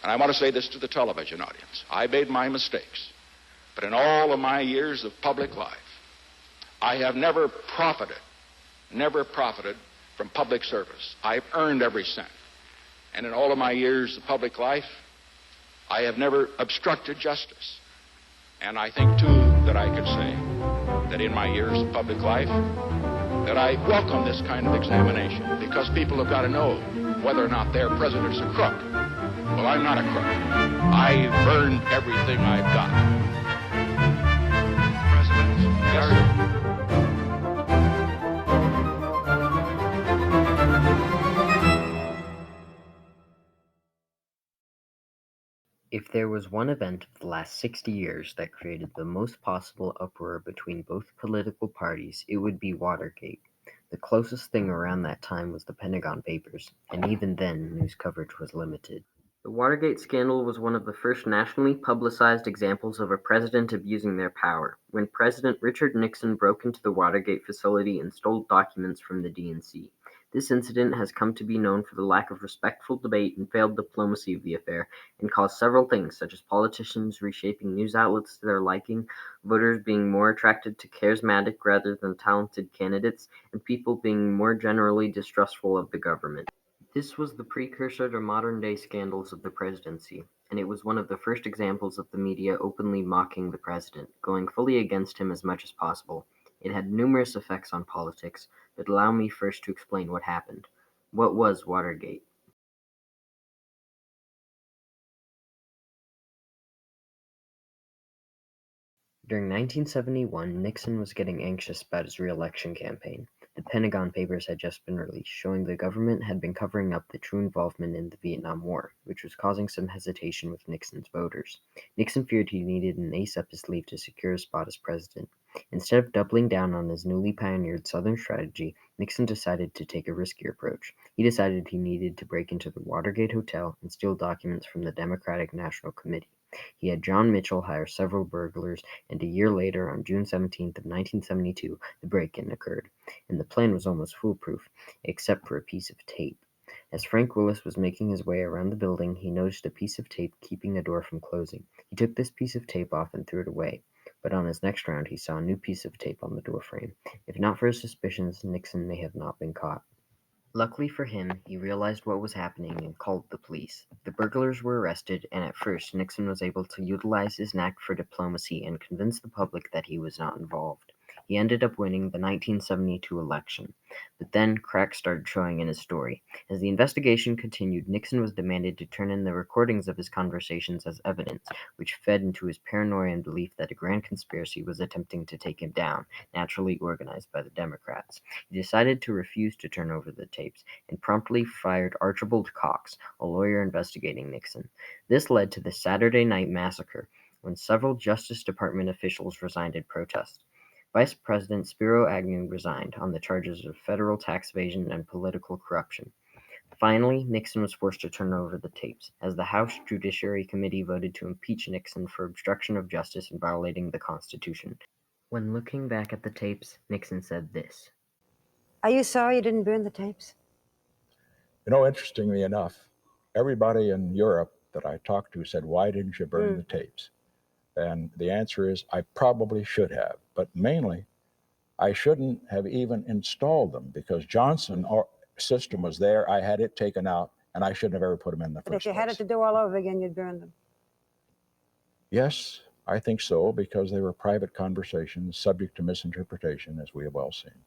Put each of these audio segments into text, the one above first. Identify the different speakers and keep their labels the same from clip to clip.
Speaker 1: And I want to say this to the television audience. I made my mistakes. But in all of my years of public life, I have never profited from public service. I've earned every cent. And in all of my years of public life, I have never obstructed justice. And I think, too, that I could say that in my years of public life, that I welcome this kind of examination, because people have got to know whether or not their president's a crook. Well, I'm not a crook. I've earned everything I've got. President? Yes, sir.
Speaker 2: If there was one event of the last 60 years that created the most possible uproar between both political parties, it would be Watergate. The closest thing around that time was the Pentagon Papers, and even then, news coverage was limited. The Watergate scandal was one of the first nationally publicized examples of a president abusing their power, when President Richard Nixon broke into the Watergate facility and stole documents from the DNC. This incident has come to be known for the lack of respectful debate and failed diplomacy of the affair, and caused several things, such as politicians reshaping news outlets to their liking, voters being more attracted to charismatic rather than talented candidates, and people being more generally distrustful of the government. This was the precursor to modern-day scandals of the presidency, and it was one of the first examples of the media openly mocking the president, going fully against him as much as possible. It had numerous effects on politics, but allow me first to explain what happened. What was Watergate? During 1971, Nixon was getting anxious about his re-election campaign. The Pentagon Papers had just been released, showing the government had been covering up the true involvement in the Vietnam War, which was causing some hesitation with Nixon's voters. Nixon feared he needed an ace up his sleeve to secure a spot as president. Instead of doubling down on his newly pioneered Southern strategy, Nixon decided to take a riskier approach. He decided he needed to break into the Watergate Hotel and steal documents from the Democratic National Committee. He had John Mitchell hire several burglars, and a year later, on June 17th of 1972, the break-in occurred, and the plan was almost foolproof, except for a piece of tape. As Frank Willis was making his way around the building, he noticed a piece of tape keeping a door from closing. He took this piece of tape off and threw it away, but on his next round, he saw a new piece of tape on the door frame. If not for his suspicions, Nixon may have not been caught. Luckily for him, he realized what was happening and called the police. The burglars were arrested, and at first, Nixon was able to utilize his knack for diplomacy and convince the public that he was not involved. He ended up winning the 1972 election. But then, cracks started showing in his story. As the investigation continued, Nixon was demanded to turn in the recordings of his conversations as evidence, which fed into his paranoia and belief that a grand conspiracy was attempting to take him down, naturally organized by the Democrats. He decided to refuse to turn over the tapes and promptly fired Archibald Cox, a lawyer investigating Nixon. This led to the Saturday Night Massacre, when several Justice Department officials resigned in protest. Vice President Spiro Agnew resigned on the charges of federal tax evasion and political corruption. Finally, Nixon was forced to turn over the tapes, as the House Judiciary Committee voted to impeach Nixon for obstruction of justice and violating the Constitution. When looking back at the tapes, Nixon said this:
Speaker 3: "Are you sorry you didn't burn the tapes?"
Speaker 4: You know, interestingly enough, everybody in Europe that I talked to said, "Why didn't you burn the tapes?" And the answer is, I probably should have, but mainly, I shouldn't have even installed them, because Johnson's system was there. I had it taken out, and I shouldn't have ever put them in the
Speaker 3: But
Speaker 4: first
Speaker 3: if you had
Speaker 4: place.
Speaker 3: it to do all over again, you'd burn them.
Speaker 4: Yes, I think so, because they were private conversations subject to misinterpretation, as we have all seen.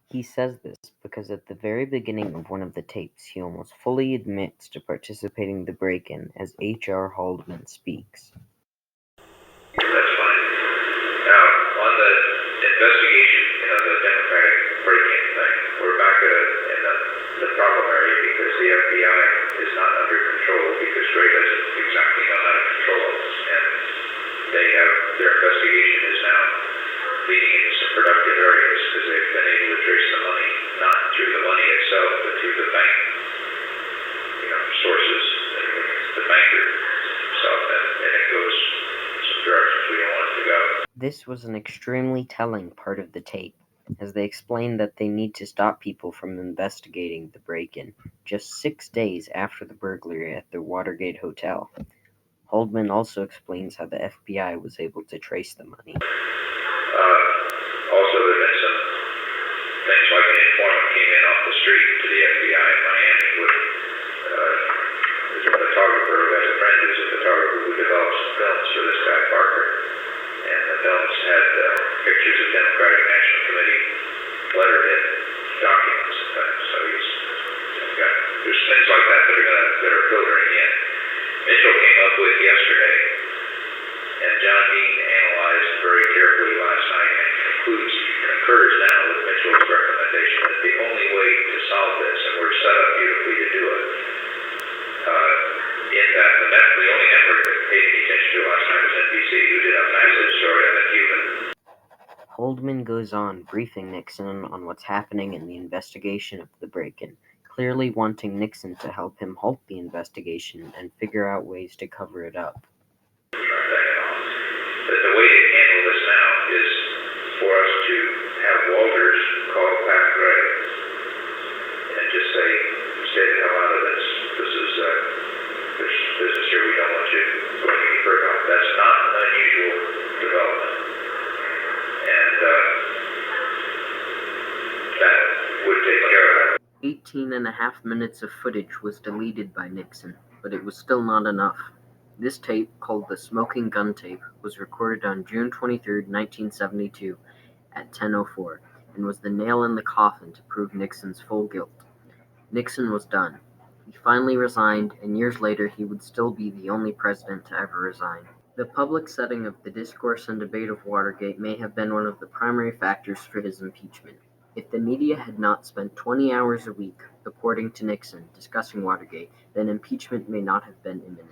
Speaker 2: He says this because at the very beginning of one of the tapes, he almost fully admits to participating in the break-in as H.R. Haldeman speaks.
Speaker 5: That's fine. Now, on the investigation, the Democratic break-in thing, we're back in the problem area, because the FBI is not under control, because Gray doesn't exactly know how to control it, and their investigation is now leading into some productive areas, because they've been able to trace the money, not through the money itself, but through the bank, sources, the banker itself, and it goes some directions we don't want it to go.
Speaker 2: This was an extremely telling part of the tape. as they explain that they need to stop people from investigating the break-in just 6 days after the burglary at the Watergate Hotel. Haldeman also explains how the FBI was able to trace the money.
Speaker 5: Also, there have been some things like an informant came in off the street to the FBI in Miami with there's a photographer who has a friend who's a photographer who develops films for this guy Parker. And the films had pictures of Democratic National Committee letterhead documents and things. So there's things like that that are filtering in. Mitchell came up with yesterday, and John Dean analyzed very carefully last night and concurs now with Mitchell's recommendation that the only way to solve this, and we're set up beautifully to do it, in that the only network that paid any attention to last night was NBC, who did a massive story on the Cuban.
Speaker 2: Haldeman goes on, briefing Nixon on what's happening in the investigation of the break-in, clearly wanting Nixon to help him halt the investigation and figure out ways to cover it up.
Speaker 5: But the way to handle this now is for us to have Walters call Pat Gray and just say, stay the hell out of this. This is business here. We don't want you going any further. That's not an unusual development. And that would take care of it.
Speaker 2: 18 and a half minutes of footage was deleted by Nixon, but it was still not enough. This tape, called the Smoking Gun Tape, was recorded on June 23, 1972, at 10:04, and was the nail in the coffin to prove Nixon's full guilt. Nixon was done. He finally resigned, and years later he would still be the only president to ever resign. The public setting of the discourse and debate of Watergate may have been one of the primary factors for his impeachment. If the media had not spent 20 hours a week, according to Nixon, discussing Watergate, then impeachment may not have been imminent.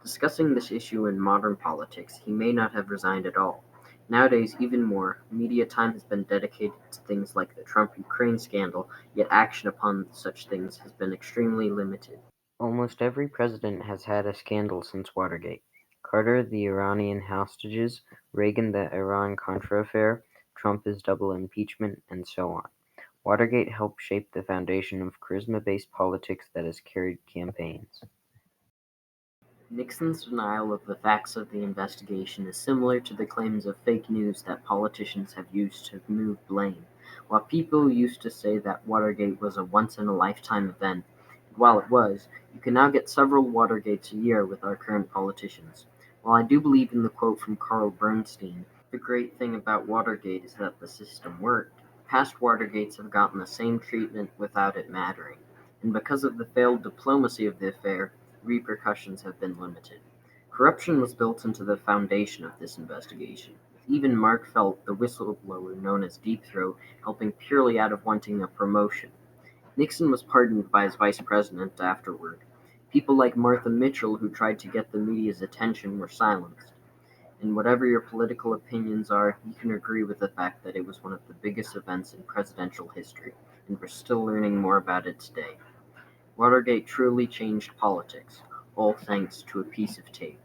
Speaker 2: Discussing this issue in modern politics, he may not have resigned at all. Nowadays, even more, media time has been dedicated to things like the Trump-Ukraine scandal, yet action upon such things has been extremely limited. Almost every president has had a scandal since Watergate. Carter, the Iranian hostages, Reagan, the Iran-Contra affair, Trump, his double impeachment, and so on. Watergate helped shape the foundation of charisma-based politics that has carried campaigns. Nixon's denial of the facts of the investigation is similar to the claims of fake news that politicians have used to move blame. While people used to say that Watergate was a once-in-a-lifetime event, and while it was, you can now get several Watergates a year with our current politicians. While I do believe in the quote from Carl Bernstein, the great thing about Watergate is that the system worked, past Watergates have gotten the same treatment without it mattering. And because of the failed diplomacy of the affair, repercussions have been limited. Corruption was built into the foundation of this investigation, with even Mark Felt, the whistleblower known as Deep Throat, helping purely out of wanting a promotion. Nixon was pardoned by his vice president afterward. People like Martha Mitchell, who tried to get the media's attention, were silenced. And whatever your political opinions are, you can agree with the fact that it was one of the biggest events in presidential history, and we're still learning more about it today. Watergate truly changed politics, all thanks to a piece of tape.